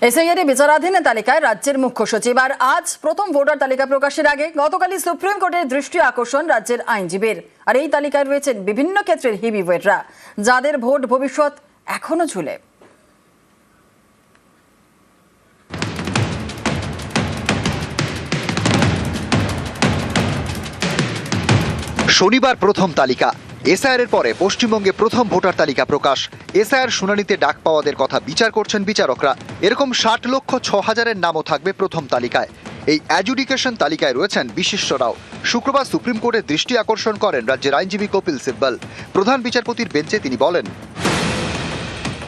SIR বিচারাধীন তালিকায় রাজ্যের মুখ্য সচিব। আর আজ প্রথম ভোটার তালিকা প্রকাশের আগে গতকালই সুপ্রিম কোর্টের দৃষ্টি আকর্ষণ রাজ্যের আইনজীবীর। আর এই তালিকায় রয়েছেন বিভিন্ন ক্ষেত্রের হেভিওয়েটরা, যাদের ভোট ভবিষ্যৎ এখনো ঝুলে। শনিবার প্রথম তালিকা। এসআইআর এর পরে পশ্চিমবঙ্গে প্রথম ভোটার তালিকা প্রকাশ। এসআইআর শুনানিতে ডাক পাওয়াদের কথা বিচার করছেন বিচারকরা। এরকম 60,06,000-এর নামও থাকবে প্রথম তালিকায়। এই অ্যাডজুডিকেশন তালিকায় রয়েছেন বিশিষ্টরাও। শুক্রবার সুপ্রিম কোর্টের দৃষ্টি আকর্ষণ করেন রাজ্যের আইনজীবী কপিল সিব্বল। প্রধান বিচারপতির বেঞ্চে তিনি বলেন,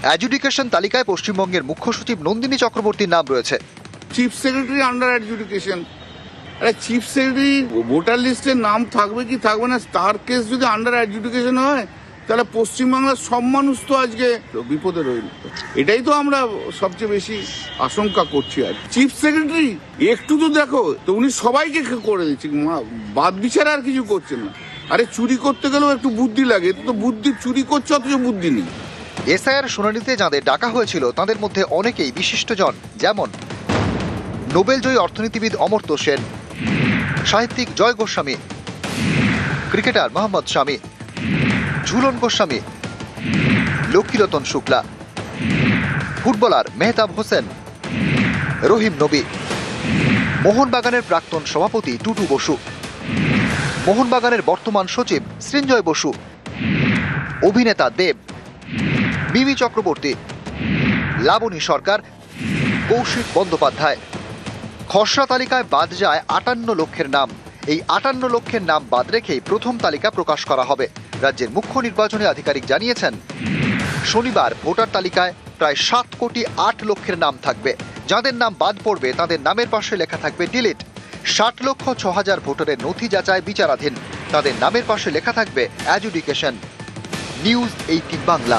অ্যাডজুডিকেশন তালিকায় পশ্চিমবঙ্গের মুখ্য সচিব নন্দিনী চক্রবর্তীর নাম রয়েছে। Chief secretary under adjudication. আরে চিফ সেক্রেটারি ভোটার লিস্টের নাম থাকবে কি থাকবে না, তার কেস যদি আন্ডার অ্যাডজুডিকেশন হয় তাহলে পশ্চিমবাংলার সব মানুষ তো আজকে বিপদে রইল। এটাই তো আমরা সবচেয়ে বেশি আশঙ্কা করছি। আর চিফ সেক্রেটারি একটু তো দেখো তো, উনি সবাইকে করে দিচ্ছে, বাদ বিচার আর কিছু করছেন না। আরে চুরি করতে গেলেও একটু বুদ্ধি লাগে, তো বুদ্ধি চুরি করছে অথচ বুদ্ধি নেই। এসআইআর শুনানিতে যাদের ডাকা হয়েছিল তাদের মধ্যে অনেকেই বিশিষ্টজন, যেমন নোবেলজয়ী অর্থনীতিবিদ অমর্ত্য সেন, সাহিত্যিক জয় গোস্বামী, ক্রিকেটার মোহাম্মদ শামি, ঝুলন গোস্বামী, লক্ষ্মীরতন শুক্লা, ফুটবলার মেহতাব হোসেন, রহিম নবী, মোহনবাগানের প্রাক্তন সভাপতি টুটু বসু, মোহনবাগানের বর্তমান সচিব সৃঞ্জয় বসু, অভিনেতা দেব, মিমি চক্রবর্তী, লাবণী সরকার, কৌশিক বন্দ্যোপাধ্যায়। খসড়া তালিকায় বাদ যায় 58 লক্ষের নাম। এই 58 লক্ষের নাম বাদ রেখেই প্রথম তালিকা প্রকাশ করা হবে। রাজ্যের মুখ্য নির্বাচনী আধিকারিক জানিয়েছেন, শনিবার ভোটার তালিকায় প্রায় 7,08,00,000 নাম থাকবে। যাদের নাম বাদ পড়বে তাদের নামের পাশে লেখা থাকবে ডিলিট। 60,06,000 ভোটারের নথি যাচাই বিচারাধীন, তাদের নামের পাশে লেখা থাকবে অ্যাডজুডিকেশন। নিউজ 18 বাংলা।